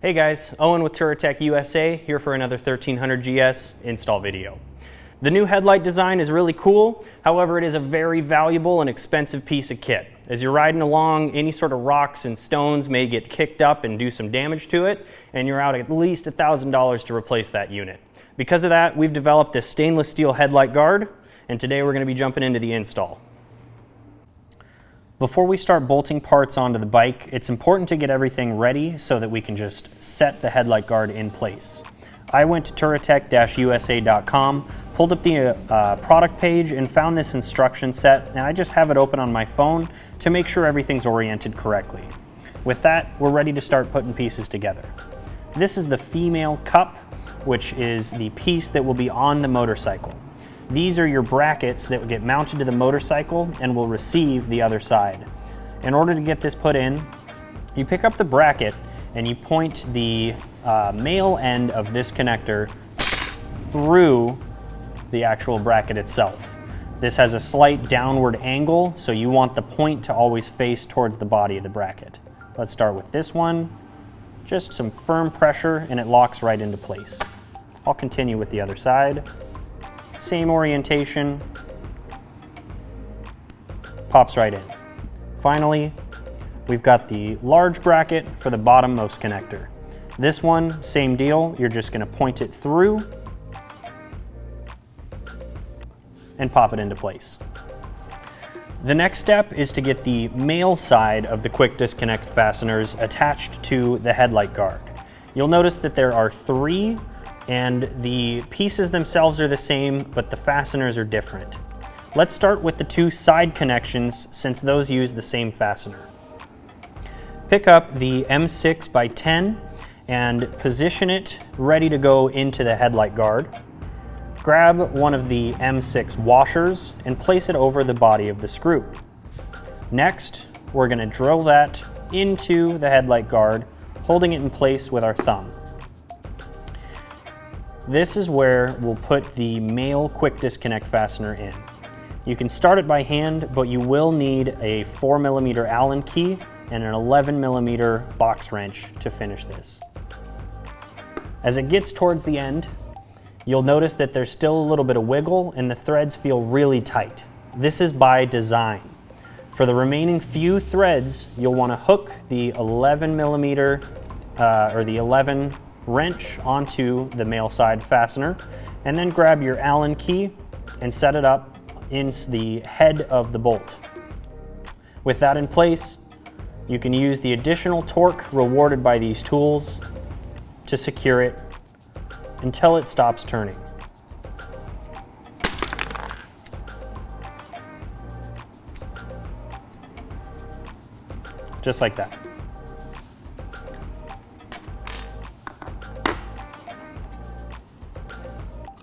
Hey guys, Owen with Touratech USA here for another 1300GS install video. The new headlight design is really cool, however it is a very valuable and expensive piece of kit. As you're riding along, any sort of rocks and stones may get kicked up and do some damage to it, and you're out at least $1,000 to replace that unit. Because of that, we've developed this stainless steel headlight guard, and today we're going to be jumping into the install. Before we start bolting parts onto the bike, it's important to get everything ready so that we can just set the headlight guard in place. I went to Touratech-USA.com, pulled up the product page and found this instruction set, and I just have it open on my phone to make sure everything's oriented correctly. With that, we're ready to start putting pieces together. This is the female cup, which is the piece that will be on the motorcycle. These are your brackets that will get mounted to the motorcycle and will receive the other side. In order to get this put in, you pick up the bracket and you point the male end of this connector through the actual bracket itself. This has a slight downward angle, so you want the point to always face towards the body of the bracket. Let's start with this one. Just some firm pressure and it locks right into place. I'll continue with the other side. Same orientation, pops right in. Finally, we've got the large bracket for the bottommost connector. This one, same deal, you're just gonna point it through and pop it into place. The next step is to get the male side of the quick disconnect fasteners attached to the headlight guard. You'll notice that there are 3 and the pieces themselves are the same, but the fasteners are different. Let's start with the 2 side connections since those use the same fastener. Pick up the M6x10 and position it ready to go into the headlight guard. Grab one of the M6 washers and place it over the body of the screw. Next, we're going to drill that into the headlight guard, holding it in place with our thumb. This is where we'll put the male quick disconnect fastener in. You can start it by hand, but you will need a 4mm Allen key and an 11mm box wrench to finish this. As it gets towards the end, you'll notice that there's still a little bit of wiggle and the threads feel really tight. This is by design. For the remaining few threads, you'll want to hook the 11mm or the 11 wrench onto the male side fastener and then grab your Allen key and set it up in the head of the bolt. With that in place, you can use the additional torque rewarded by these tools to secure it until it stops turning. Just like that.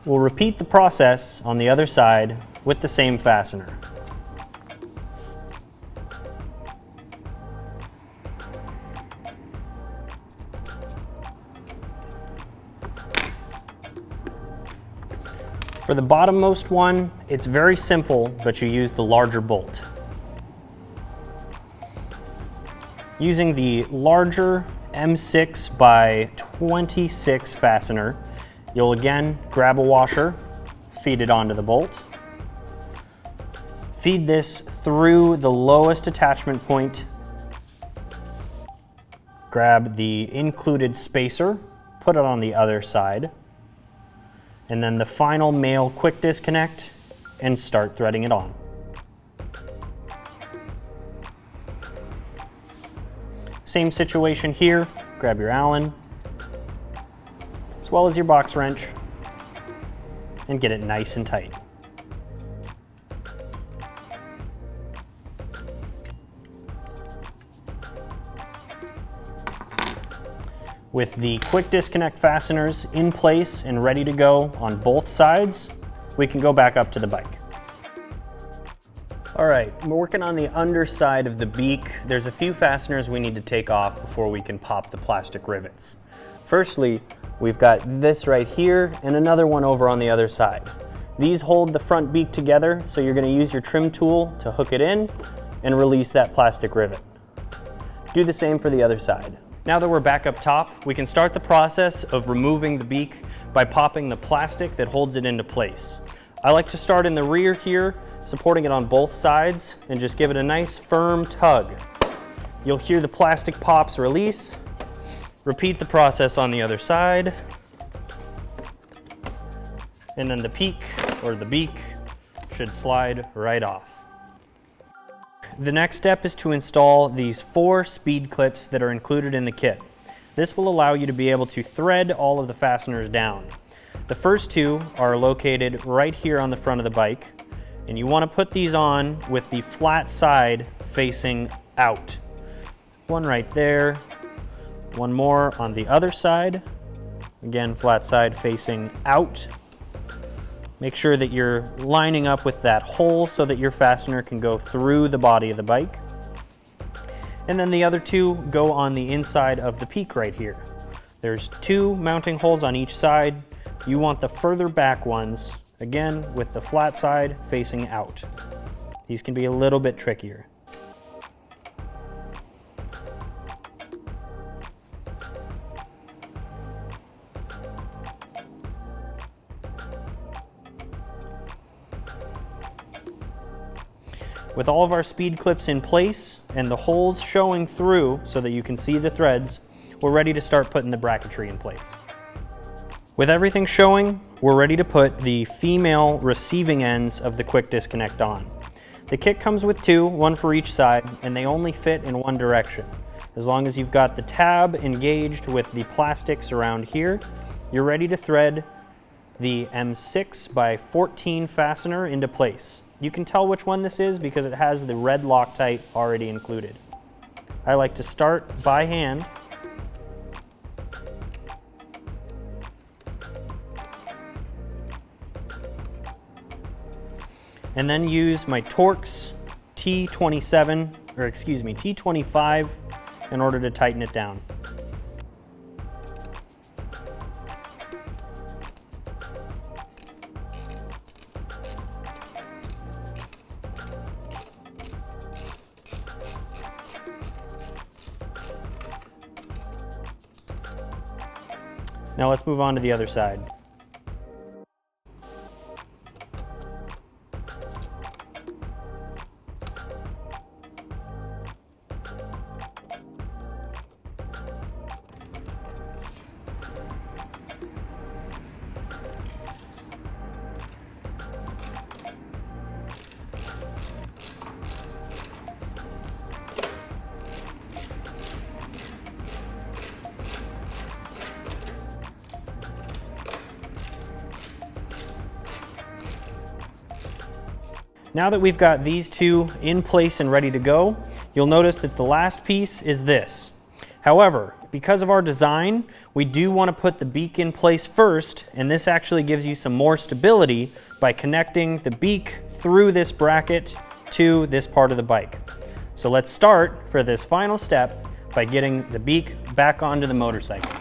We'll repeat the process on the other side with the same fastener. For the bottommost one, it's very simple, but you use the larger bolt. Using the larger M6x26 fastener, you'll again grab a washer, feed it onto the bolt. Feed this through the lowest attachment point. Grab the included spacer, put it on the other side, and then the final male quick disconnect and start threading it on. Same situation here, grab your Allen, as well as your box wrench, and get it nice and tight. With the quick disconnect fasteners in place and ready to go on both sides, we can go back up to the bike. All right, we're working on the underside of the beak. There's a few fasteners we need to take off before we can pop the plastic rivets. Firstly, we've got this right here and another one over on the other side. These hold the front beak together, so you're going to use your trim tool to hook it in and release that plastic rivet. Do the same for the other side. Now that we're back up top, we can start the process of removing the beak by popping the plastic that holds it into place. I like to start in the rear here, supporting it on both sides, and just give it a nice firm tug. You'll hear the plastic pops release. Repeat the process on the other side. And then the peak, or the beak, should slide right off. The next step is to install these 4 speed clips that are included in the kit. This will allow you to be able to thread all of the fasteners down. The first 2 are located right here on the front of the bike, and you want to put these on with the flat side facing out. One right there, one more on the other side. Again, flat side facing out. Make sure that you're lining up with that hole so that your fastener can go through the body of the bike. And then the other 2 go on the inside of the peak right here. There's 2 mounting holes on each side. You want the further back ones, again, with the flat side facing out. These can be a little bit trickier. With all of our speed clips in place and the holes showing through so that you can see the threads, we're ready to start putting the bracketry in place. With everything showing, we're ready to put the female receiving ends of the quick disconnect on. The kit comes with 2, one for each side, and they only fit in one direction. As long as you've got the tab engaged with the plastics around here, you're ready to thread the M6 by 14 fastener into place. You can tell which one this is because it has the red Loctite already included. I like to start by hand. And then use my Torx T25 in order to tighten it down. Now let's move on to the other side. Now that we've got these 2 in place and ready to go, you'll notice that the last piece is this. However, because of our design, we do want to put the beak in place first, and this actually gives you some more stability by connecting the beak through this bracket to this part of the bike. So let's start for this final step by getting the beak back onto the motorcycle.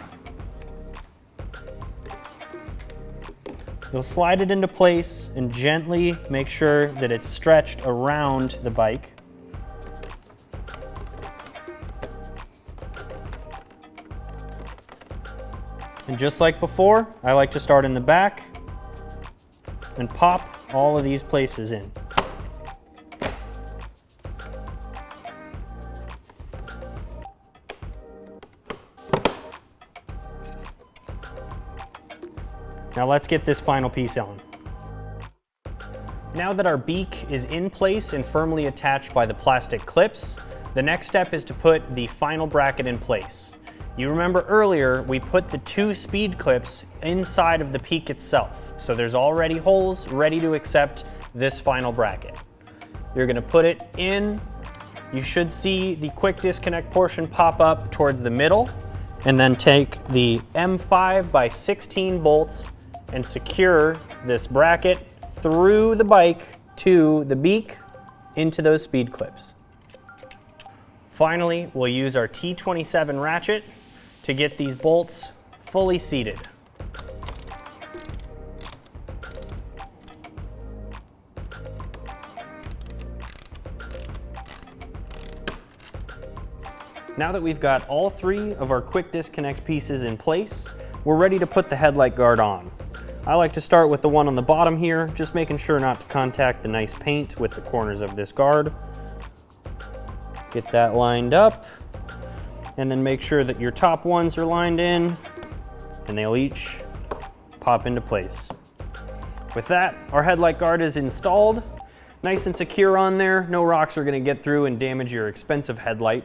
You'll slide it into place and gently make sure that it's stretched around the bike. And just like before, I like to start in the back and pop all of these places in. Now let's get this final piece on. Now that our beak is in place and firmly attached by the plastic clips, the next step is to put the final bracket in place. You remember earlier we put the 2 speed clips inside of the peak itself, so there's already holes ready to accept this final bracket. You're going to put it in. You should see the quick disconnect portion pop up towards the middle, and then take the M5 by 16 bolts and secure this bracket through the bike to the beak into those speed clips. Finally, we'll use our T27 ratchet to get these bolts fully seated. Now that we've got all 3 of our quick disconnect pieces in place, we're ready to put the headlight guard on. I like to start with the one on the bottom here, just making sure not to contact the nice paint with the corners of this guard. Get that lined up, and then make sure that your top ones are lined in, and they'll each pop into place. With that, our headlight guard is installed. Nice and secure on there. No rocks are going to get through and damage your expensive headlight.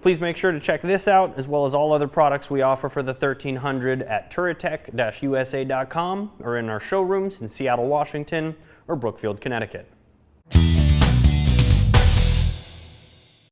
Please make sure to check this out, as well as all other products we offer for the 1300 at Touratech-USA.com or in our showrooms in Seattle, Washington, or Brookfield, Connecticut.